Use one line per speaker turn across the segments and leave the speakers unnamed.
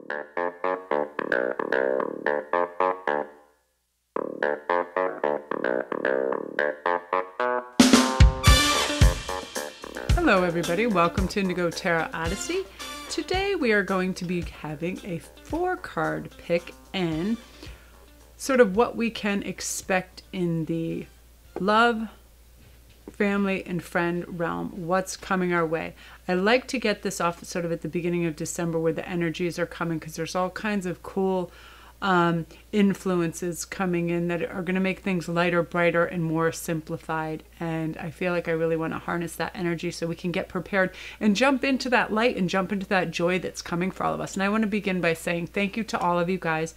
Hello everybody, welcome to Indigo Tarot Odyssey. Today we are going to be having a 4-card pick and sort of what we can expect in the love, family, and friend realm, what's coming our way. I like to get this off sort of at the beginning of December where the energies are coming, because there's all kinds of cool influences coming in that are going to make things lighter, brighter, and more simplified. And I feel like I really want to harness that energy so we can get prepared and jump into that light and jump into that joy that's coming for all of us. And I want to begin by saying thank you to all of you guys.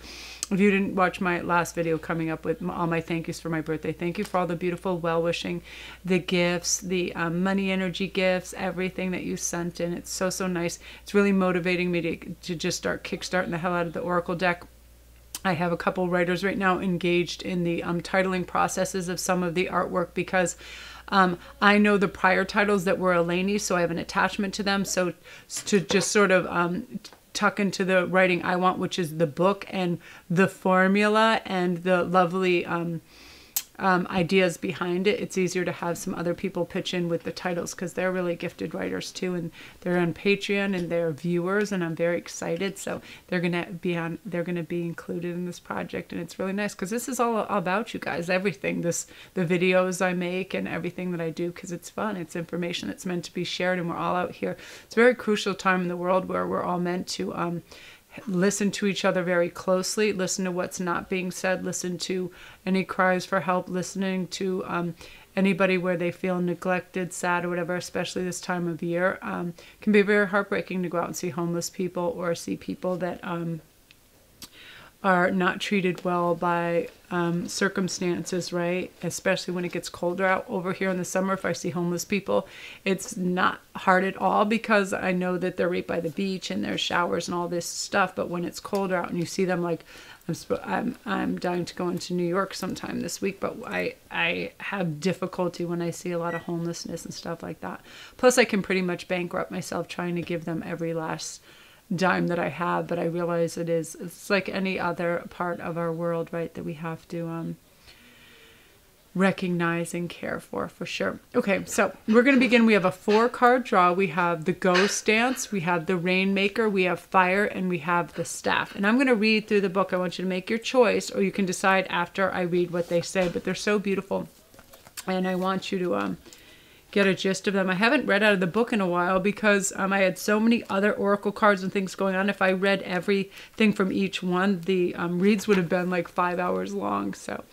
If you didn't watch my last video coming up with all my thank yous for my birthday, thank you for all the beautiful well-wishing, the gifts, the money energy gifts, everything that you sent in. It's so, so nice. It's really motivating me to just start kickstarting the hell out of the Oracle deck. I have a couple writers right now engaged in the titling processes of some of the artwork, because I know the prior titles that were Eleni, so I have an attachment to them. So to just sort of tuck into the writing I want, which is the book and the formula and the lovely ideas behind it, it's easier to have some other people pitch in with the titles, because they're really gifted writers too, and they're on Patreon and they're viewers, and I'm very excited. So they're gonna be included in this project, and it's really nice because this is all about you guys, everything, the videos I make and everything that I do, because it's fun, it's information that's meant to be shared, and we're all out here. It's a very crucial time in the world where we're all meant to listen to each other very closely, listen to what's not being said, listen to any cries for help, listening to anybody where they feel neglected, sad, or whatever, especially this time of year. Can be very heartbreaking to go out and see homeless people or see people that are not treated well by circumstances, right? Especially when it gets colder out over here in the summer. If I see homeless people, it's not hard at all, because I know that they're right by the beach and there's showers and all this stuff. But when it's colder out and you see them, like I'm dying to go into New York sometime this week, but I have difficulty when I see a lot of homelessness and stuff like that. Plus, I can pretty much bankrupt myself trying to give them every last dime that I have, but I realize it's like any other part of our world, right, that we have to recognize and care for sure. Okay, so we're going to begin. We have a 4-card draw. We have the Ghost Dance, we have the Rainmaker, we have Fire, and we have the Staff. And I'm going to read through the book. I want you to make your choice, or you can decide after I read what they say, but they're so beautiful, and I want you to get a gist of them. I haven't read out of the book in a while because I had so many other oracle cards and things going on. If I read everything from each one, the reads would have been like 5 hours long. So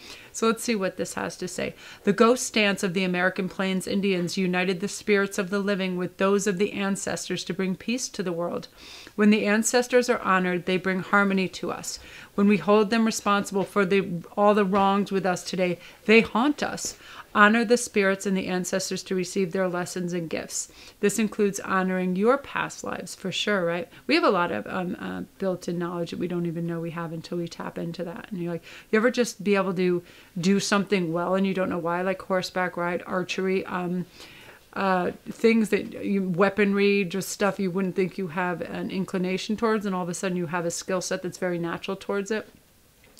let's see what this has to say. The ghost dance of the American Plains Indians united the spirits of the living with those of the ancestors to bring peace to the world. When the ancestors are honored, they bring harmony to us. When we hold them responsible for all the wrongs with us today, they haunt us. Honor the spirits and the ancestors to receive their lessons and gifts. This includes honoring your past lives, for sure, right? We have a lot of built-in knowledge that we don't even know we have until we tap into that. And you're like, you ever just be able to do something well and you don't know why, like horseback ride, archery, things that weaponry, just stuff you wouldn't think you have an inclination towards, and all of a sudden you have a skill set that's very natural towards it.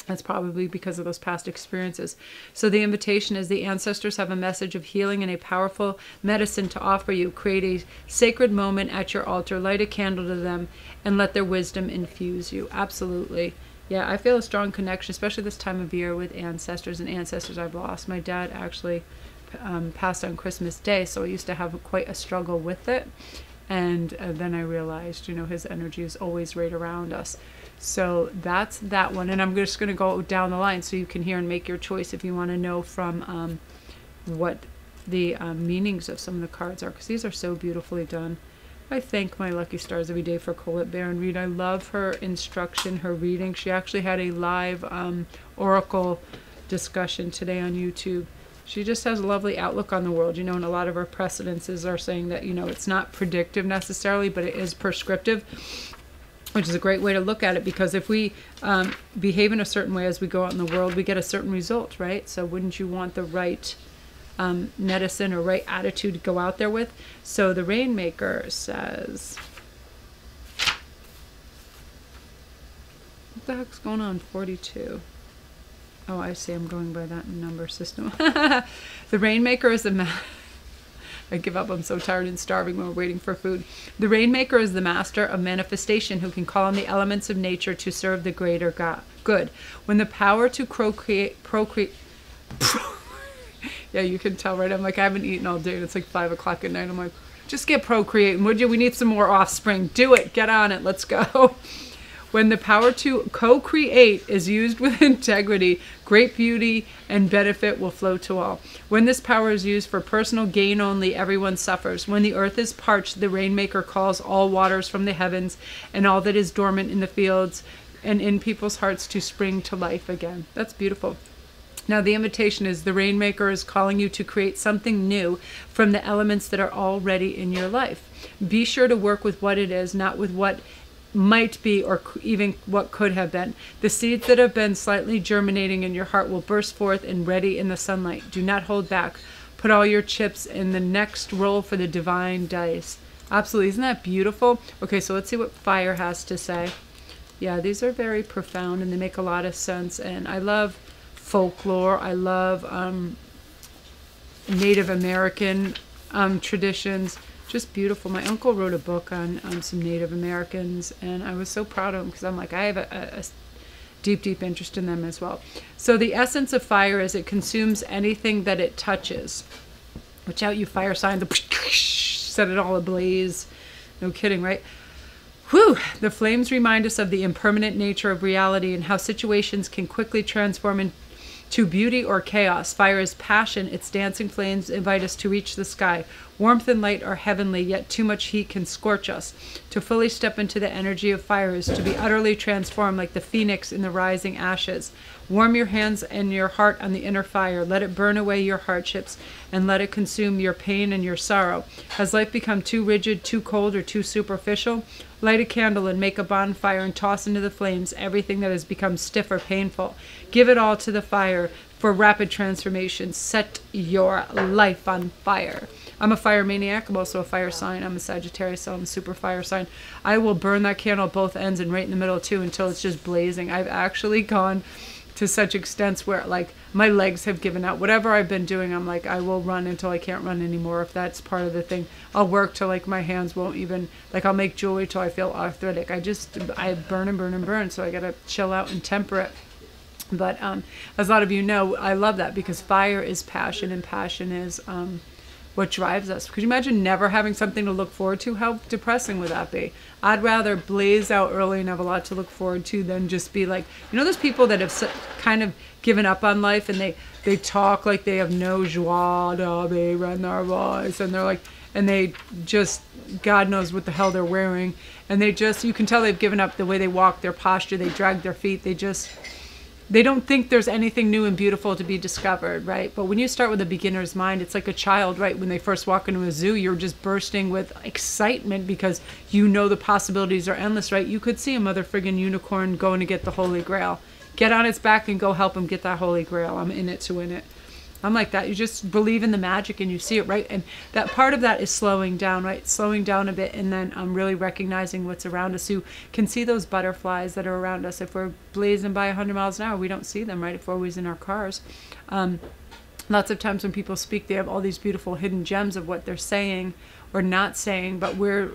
That's probably because of those past experiences. So the invitation is the ancestors have a message of healing and a powerful medicine to offer you. Create a sacred moment at your altar, light a candle to them, and let their wisdom infuse you. Absolutely. Yeah, I feel a strong connection, especially this time of year, with ancestors and ancestors I've lost. My dad actually passed on Christmas Day, so I used to have quite a struggle with it. And then I realized, his energy is always right around us. So that's that one. And I'm just going to go down the line so you can hear and make your choice if you want to know from what the meanings of some of the cards are, because these are so beautifully done. I thank my lucky stars every day for Colette Baron Reed. I love her instruction, her reading. She actually had a live oracle discussion today on YouTube. She just has a lovely outlook on the world, and a lot of her precedences are saying that, it's not predictive necessarily, but it is prescriptive, which is a great way to look at it, because if we behave in a certain way as we go out in the world, we get a certain result, right? So wouldn't you want the right medicine or right attitude to go out there with? So the Rainmaker says, the heck's going on? 42. Oh, I see. I'm going by that number system. The Rainmaker is the I give up. I'm so tired and starving when we're waiting for food. The Rainmaker is the master of manifestation who can call on the elements of nature to serve the greater good. When the power to procreate yeah, you can tell, right? I'm like, I haven't eaten all day and it's like 5 o'clock at night. I'm like, just get procreating, would you? We need some more offspring. Do it. Get on it. Let's go. When the power to co-create is used with integrity, great beauty and benefit will flow to all. When this power is used for personal gain only, everyone suffers. When the earth is parched, the Rainmaker calls all waters from the heavens and all that is dormant in the fields and in people's hearts to spring to life again. That's beautiful. Now the invitation is the Rainmaker is calling you to create something new from the elements that are already in your life. Be sure to work with what it is, not with what might be or even what could have been. The seeds that have been slightly germinating in your heart will burst forth and ready in the sunlight. Do not hold back. Put all your chips in the next roll for the divine dice. Absolutely. Isn't that beautiful? Okay, so let's see what fire has to say. Yeah, these are very profound and they make a lot of sense. And I love folklore. I love Native American traditions. Just beautiful. My uncle wrote a book on some Native Americans, and I was so proud of him because I'm like, I have a deep, deep interest in them as well. So the essence of fire is it consumes anything that it touches. Watch out, you fire sign. Set it all ablaze. No kidding, right? Whew! The flames remind us of the impermanent nature of reality and how situations can quickly transform into beauty or chaos. Fire is passion. Its dancing flames invite us to reach the sky. Warmth and light are heavenly, yet too much heat can scorch us. To fully step into the energy of fire is to be utterly transformed like the phoenix in the rising ashes. Warm your hands and your heart on the inner fire. Let it burn away your hardships and let it consume your pain and your sorrow. Has life become too rigid, too cold, or too superficial? Light a candle and make a bonfire and toss into the flames everything that has become stiff or painful. Give it all to the fire for rapid transformation. Set your life on fire. I'm a fire maniac. I'm also a fire sign. I'm a Sagittarius, so I'm a super fire sign. I will burn that candle at both ends and right in the middle too until it's just blazing. I've actually gone to such extents where like my legs have given out. Whatever I've been doing, I'm like, I will run until I can't run anymore. If that's part of the thing, I'll work till like my hands won't even, like I'll make jewelry till I feel arthritic. I burn and burn and burn. So I got to chill out and temper it. But as a lot of you know, I love that because fire is passion and passion is what drives us. Could you imagine never having something to look forward to? How depressing would that be? I'd rather blaze out early and have a lot to look forward to than just be like, you know, those people that have kind of given up on life and they talk like they have no joie de vivre in their voice, and they're like, and they just, God knows what the hell they're wearing, and they just, you can tell they've given up the way they walk, their posture, they drag their feet, they don't think there's anything new and beautiful to be discovered, right? But when you start with a beginner's mind, it's like a child, right? When they first walk into a zoo, you're just bursting with excitement because you know the possibilities are endless, right? You could see a mother friggin' unicorn going to get the Holy Grail. Get on its back and go help him get that Holy Grail. I'm in it to win it. I'm like that. You just believe in the magic and you see it, right? And that part of that is slowing down, right? Slowing down a bit and then really recognizing what's around us. You can see those butterflies that are around us. If we're blazing by 100 miles an hour, we don't see them, right? If we're always in our cars. Lots of times when people speak, they have all these beautiful hidden gems of what they're saying or not saying, but we're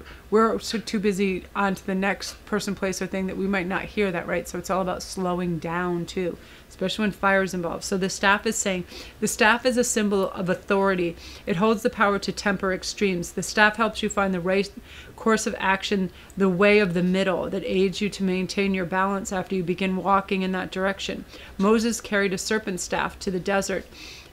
so too busy on to the next person, place, or thing that we might not hear that, right? So it's all about slowing down too, especially when fire is involved. So the staff is saying, the staff is a symbol of authority. It holds the power to temper extremes. The staff helps you find the right course of action, the way of the middle that aids you to maintain your balance after you begin walking in that direction. Moses carried a serpent staff to the desert.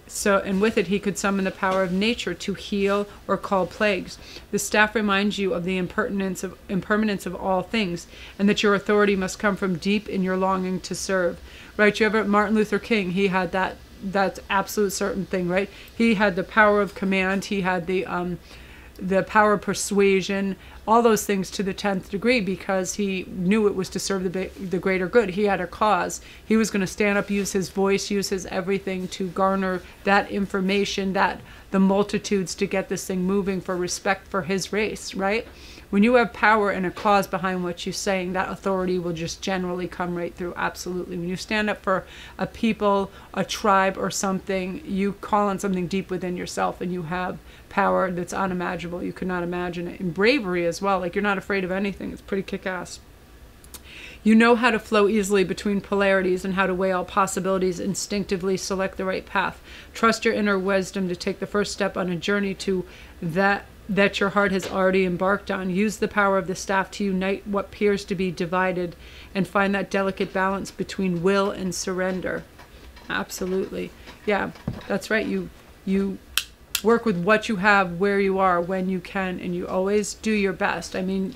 So, and with it he could summon the power of nature to heal or call plagues. The staff reminds you of the impermanence of all things, and that your authority must come from deep in your longing to serve. Right? You ever Martin Luther King? He had that absolute certain thing, right? He had the power of command. He had the power of persuasion, all those things to the 10th degree because he knew it was to serve the greater good. He had a cause. He was going to stand up, use his voice, use his everything to garner that information, that the multitudes to get this thing moving for respect for his race, right? when you have power and a cause behind what you're saying, that authority will just generally come right through. Absolutely. When you stand up for a people, a tribe, or something, you call on something deep within yourself, and you have power that's unimaginable. You could not imagine it. And bravery as well. Like, you're not afraid of anything. It's pretty kick-ass. You know how to flow easily between polarities and how to weigh all possibilities, instinctively select the right path. Trust your inner wisdom to take the first step on a journey to that your heart has already embarked on. Use the power of the staff to unite what appears to be divided and find that delicate balance between will and surrender. Absolutely. Yeah, that's right. You work with what you have, where you are, when you can, and you always do your best. I mean,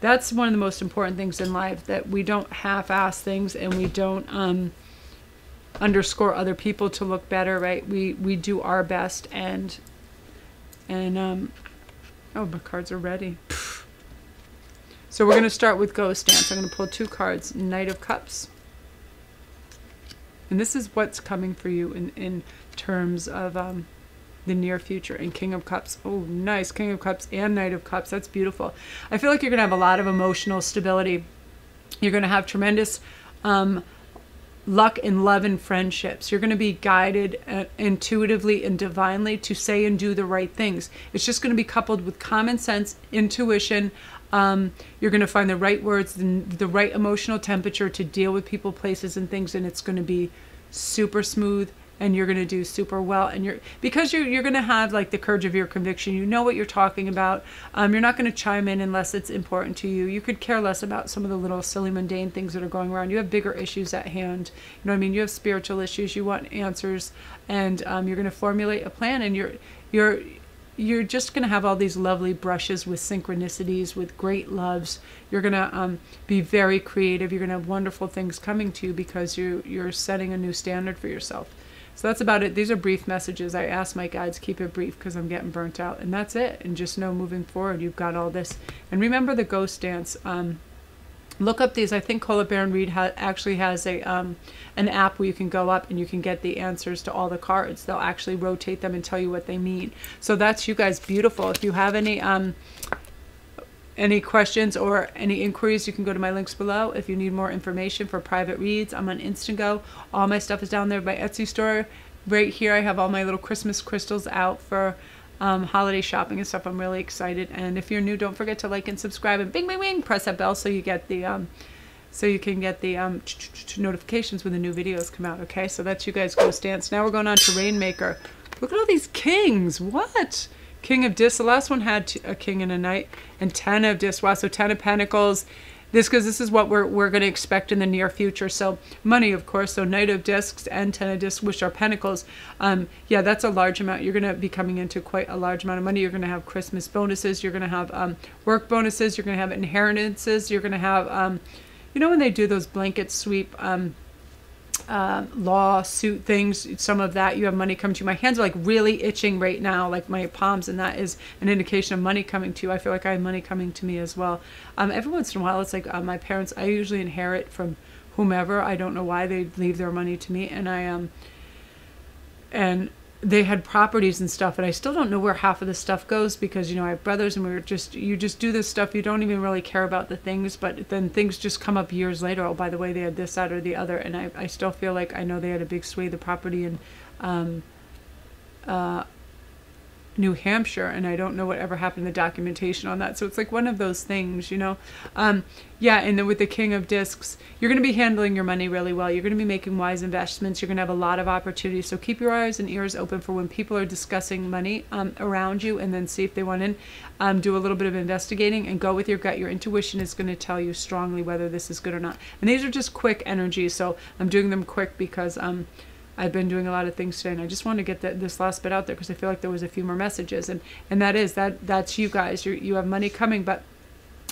that's one of the most important things in life, that we don't half-ass things, and we don't underscore other people to look better, right? We do our best, and oh, my cards are ready. So we're going to start with Ghost Dance. I'm going to pull 2 cards, Knight of Cups. And this is what's coming for you in terms of the near future. And King of Cups. Oh, nice. King of Cups and Knight of Cups. That's beautiful. I feel like you're going to have a lot of emotional stability. You're going to have tremendous luck in love and friendships. You're going to be guided intuitively and divinely to say and do the right things. It's just going to be coupled with common sense, intuition. You're going to find the right words, the right emotional temperature to deal with people, places, and things, and it's going to be super smooth, and you're going to do super well. And because you're going to have like the courage of your conviction. You know what you're talking about. You're not going to chime in unless it's important to you. You could care less about some of the little silly mundane things that are going around. You have bigger issues at hand. You know what I mean? You have spiritual issues. You want answers, and you're going to formulate a plan, and you're just going to have all these lovely brushes with synchronicities, with great loves. You're going to be very creative. You're going to have wonderful things coming to you because you're setting a new standard for yourself. So that's about it. These are brief messages. I asked my guides keep it brief because I'm getting burnt out. And that's it. And just know moving forward, you've got all this. And remember the Ghost Dance. Look up these. I think Cola Baron Reed actually has an app where you can go up and you can get the answers to all the cards. They'll actually rotate them and tell you what they mean. So that's, you guys, beautiful. If you have any questions or any inquiries, you can go to my links below. If you need more information for private reads, I'm on Instantgo. All my stuff is down there. My Etsy store. Right here, I have all my little Christmas crystals out for holiday shopping and stuff. I'm really excited. And if you're new, don't forget to like and subscribe, and bing, bing, bing, press that bell so you get the so you can get the notifications when the new videos come out. Okay, so that's you guys Ghost Dance. Now we're going on to Rainmaker. Look at all these kings. What? King of Discs. The last one had a king and a knight, and 10 of Discs. Wow, so 10 of Pentacles. Because this is what we're going to expect in the near future. So money, of course. So Knight of Discs and 10 of Discs, which are Pentacles. Yeah, that's a large amount. You're going to be coming into quite a large amount of money. You're going to have Christmas bonuses. You're going to have work bonuses. You're going to have inheritances. You're going to have, you know, when they do those blanket sweep lawsuit things, some of that, you have money coming to you. My hands are like really itching right now, like my palms, and that is an indication of money coming to you. I feel like I have money coming to me as well. Every once in a while, it's like my parents, I usually inherit from whomever. I don't know why they leave their money to me, and and they had properties and stuff, and I still don't know where half of the stuff goes, because, you know, I have brothers, and you just do this stuff, you don't even really care about the things, but then things just come up years later. Oh, by the way, they had this, that, or the other, and I still feel like I know they had a big swathe of property in New Hampshire, and I don't know whatever happened to the documentation on that. So it's like one of those things, you know. Yeah, and then with the King of Discs, you're going to be handling your money really well. You're going to be making wise investments. You're going to have a lot of opportunities. So keep your eyes and ears open for when people are discussing money around you, and then see if they want in. Do a little bit of investigating and go with your gut. Your intuition is going to tell you strongly whether this is good or not. And these are just quick energies, so I'm doing them quick because I've been doing a lot of things today, and I just want to get this last bit out there because I feel like there was a few more messages, and that's you guys. You have money coming, but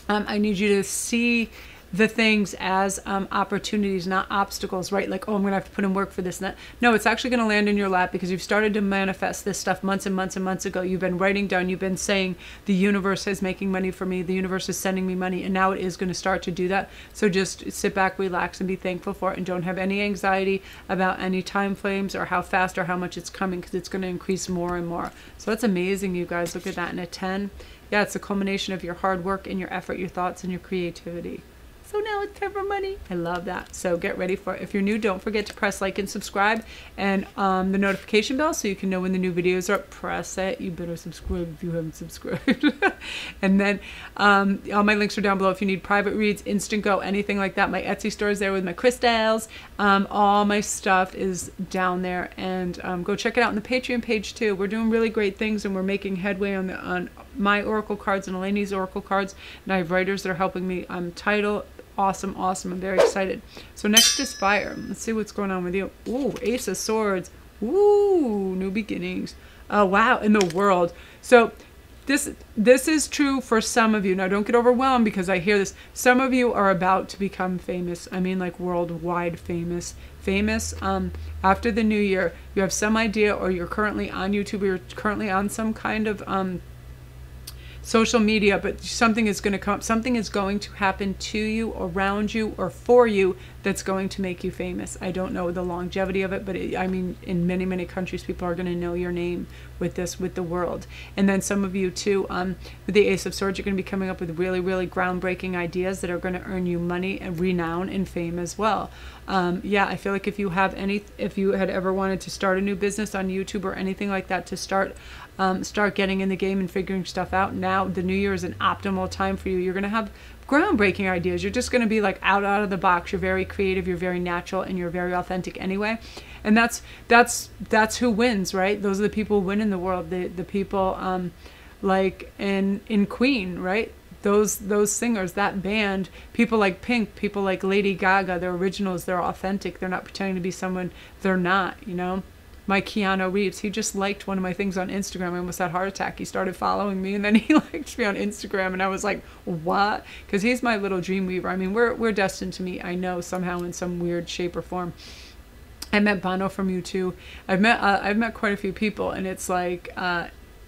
I need you to see the things as opportunities, not obstacles, right? Like, oh, I'm going to have to put in work for this and that. No, it's actually going to land in your lap because you've started to manifest this stuff months and months and months ago. You've been writing down, you've been saying, the universe is making money for me, the universe is sending me money, and now it is going to start to do that. So just sit back, relax, and be thankful for it, and don't have any anxiety about any time frames or how fast or how much it's coming, because it's going to increase more and more. So that's amazing, you guys. Look at that. And a 10 yeah, it's a culmination of your hard work and your effort, your thoughts, and your creativity. So now it's time for money. I love that. So get ready for it. If you're new, don't forget to press like and subscribe, and the notification bell so you can know when the new videos are up. Press it. You better subscribe if you haven't subscribed. And then all my links are down below if you need private reads, Instantgo, anything like that. My Etsy store is there with my crystals. All my stuff is down there, and go check it out on the Patreon page too. We're doing really great things, and we're making headway on my oracle cards and Eleni's oracle cards, and I have writers that are helping me title. Awesome. I'm very excited. So next is fire. Let's see what's going on with you. Ooh, Ace of Swords. Ooh, new beginnings. Oh, wow, in the world. So this is true for some of you. Now, don't get overwhelmed because I hear this. Some of you are about to become famous. I mean, like worldwide famous. After the new year, you have some idea, or you're currently on YouTube, or you're currently on some kind of social media, but something is going to come, something is going to happen to you, around you, or for you that's going to make you famous. I don't know the longevity of it, but I mean, in many countries, people are going to know your name with this, with the world. And then some of you too, with the Ace of Swords, you're going to be coming up with really groundbreaking ideas that are going to earn you money and renown and fame as well. Yeah, I feel like if you had ever wanted to start a new business on YouTube or anything like that, to start getting in the game and figuring stuff out, now the new year is an optimal time for you. You're going to have groundbreaking ideas. You're just going to be like out of the box. You're very creative, you're very natural, and you're very authentic anyway. And that's who wins, right? Those are the people who win in the world. The people like in Queen, right? Those singers, that band, people like Pink, people like Lady Gaga, they're originals, they're authentic, they're not pretending to be someone they're not, you know? My Keanu Reeves, he just liked one of my things on Instagram. I almost had a heart attack. He started following me, and then he liked me on Instagram, and I was like, what? Because he's my little dream weaver. I mean, we're destined to meet, I know, somehow in some weird shape or form. I met Bono from U2. I've met quite a few people, and it's like,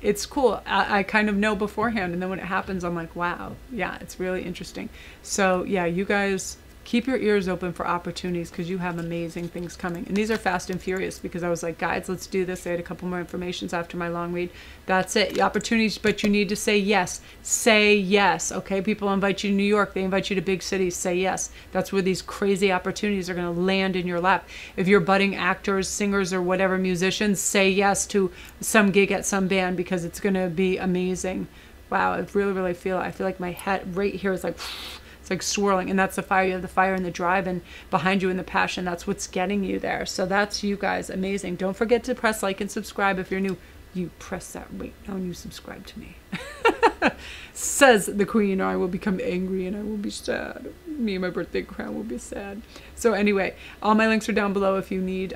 it's cool. I kind of know beforehand, and then when it happens, I'm like, wow, yeah, it's really interesting. So yeah, you guys keep your ears open for opportunities, because you have amazing things coming. And these are fast and furious, because I was like, guys, let's do this. I had a couple more informations after my long read. That's it. Opportunities, but you need to say yes. Say yes, okay? People invite you to New York. They invite you to big cities. Say yes. That's where these crazy opportunities are going to land in your lap. If you're budding actors, singers, or whatever, musicians, say yes to some gig at some band, because it's going to be amazing. Wow, I really feel it. I feel like my head right here is like... It's like swirling, and that's the fire. You have the fire and the drive, and behind you in the passion, that's what's getting you there. So that's you guys. Amazing. Don't forget to press like and subscribe. If you're new, you press that right now and you subscribe to me. Says the Queen, or I will become angry and I will be sad. Me and my birthday crown will be sad. So anyway, all my links are down below if you need...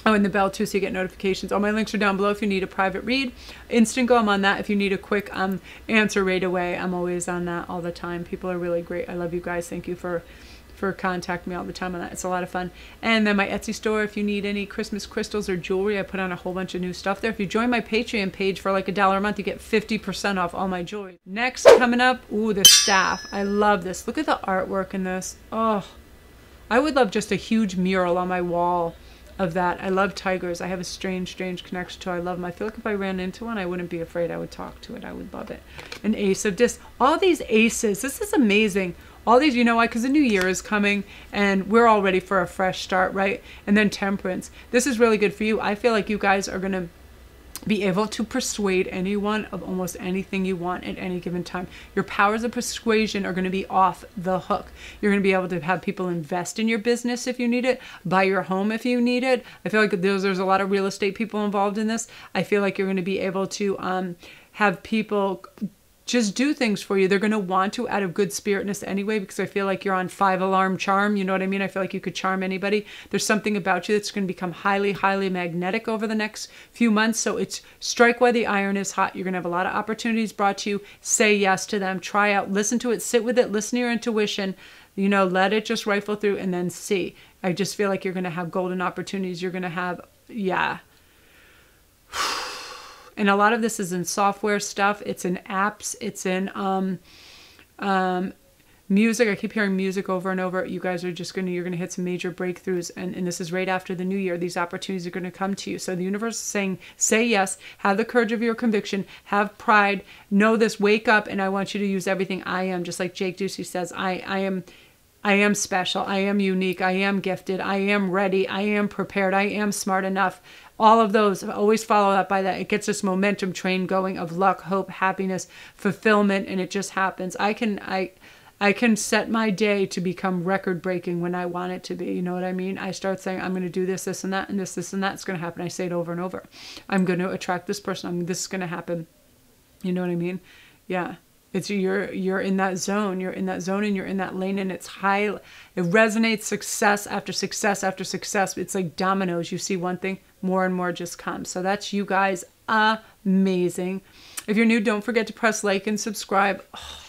Oh, and the bell too, so you get notifications. All my links are down below if you need a private read. Instantgo, I'm on that. If you need a quick answer right away, I'm always on that all the time. People are really great. I love you guys. Thank you for contacting me all the time on that. It's a lot of fun. And then my Etsy store, if you need any Christmas crystals or jewelry, I put on a whole bunch of new stuff there. If you join my Patreon page for like $1 a month, you get 50% off all my jewelry. Next, coming up, ooh, the staff. I love this. Look at the artwork in this. Oh, I would love just a huge mural on my wall of that. I love tigers. I have a strange connection to it. I love them. I feel like if I ran into one, I wouldn't be afraid. I would talk to it. I would love it. An ace of discs. All these aces. This is amazing. All these, you know why? Because the new year is coming, and we're all ready for a fresh start, right? And then temperance. This is really good for you. I feel like you guys are going to be able to persuade anyone of almost anything you want at any given time. Your powers of persuasion are going to be off the hook. You're going to be able to have people invest in your business if you need it, buy your home if you need it. I feel like there's a lot of real estate people involved in this. I feel like you're going to be able to have people just do things for you. They're going to want to out of good spiritness anyway, because I feel like you're on 5-alarm charm. You know what I mean? I feel like you could charm anybody. There's something about you that's going to become highly magnetic over the next few months. So it's strike while the iron is hot. You're going to have a lot of opportunities brought to you. Say yes to them. Try out. Listen to it. Sit with it. Listen to your intuition. You know, let it just rifle through and then see. I just feel like you're going to have golden opportunities. You're going to have, yeah. And a lot of this is in software stuff. It's in apps. It's in Music, I keep hearing music over and over. You guys are just you're gonna hit some major breakthroughs, and this is right after the new year. These opportunities are gonna come to you. So the universe is saying, say yes, have the courage of your conviction, have pride, know this, wake up, and I want you to use everything I am, just like Jake Ducey says, I am special, I am unique, I am gifted, I am ready, I am prepared, I am smart enough. All of those, always follow up by that. It gets this momentum train going of luck, hope, happiness, fulfillment, and it just happens. I can set my day to become record breaking when I want it to be. You know what I mean? I start saying, I'm going to do this, this, and that, and this, and that's going to happen. I say it over and over. I'm going to attract this person. This is going to happen. You know what I mean? Yeah. It's you're in that zone. You're in that zone and you're in that lane, and it's high. It resonates, success after success after success. It's like dominoes. You see one thing, more and more just comes. So that's you guys. Amazing. If you're new, don't forget to press like and subscribe. Oh,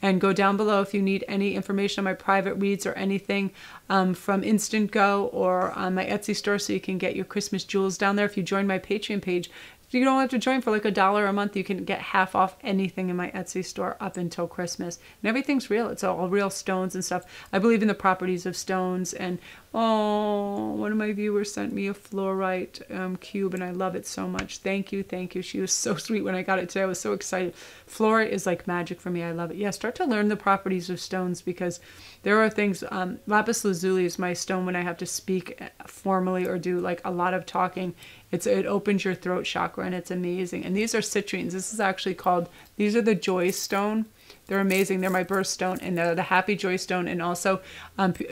and go down below if you need any information on my private reads or anything from Instantgo or on my Etsy store, so you can get your Christmas jewels down there. If you join my Patreon page, you don't have to join for like $1 a month. You can get half off anything in my Etsy store up until Christmas. And everything's real. It's all real stones and stuff. I believe in the properties of stones. And oh, one of my viewers sent me a fluorite cube, and I love it so much. Thank you. Thank you. She was so sweet when I got it today. I was so excited. Fluorite is like magic for me. I love it. Yeah, start to learn the properties of stones, because there are things. Lapis lazuli is my stone when I have to speak formally or do like a lot of talking. It opens your throat chakra, and it's amazing. And these are citrines. This is actually called, these are the joy stone. They're amazing. They're my birthstone, and they're the happy joy stone. And also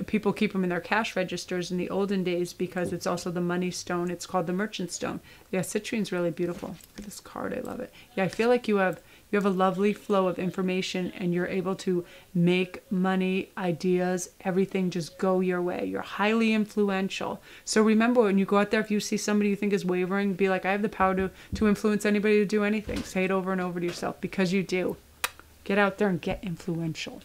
people keep them in their cash registers in the olden days because it's also the money stone. It's called the merchant stone. Yeah, citrine's really beautiful. Look at this card. I love it. Yeah, I feel like you have a lovely flow of information, and you're able to make money, ideas, everything just go your way. You're highly influential. So remember, when you go out there, if you see somebody you think is wavering, be like, I have the power to influence anybody to do anything. Say it over and over to yourself, because you do. Get out there and get influential.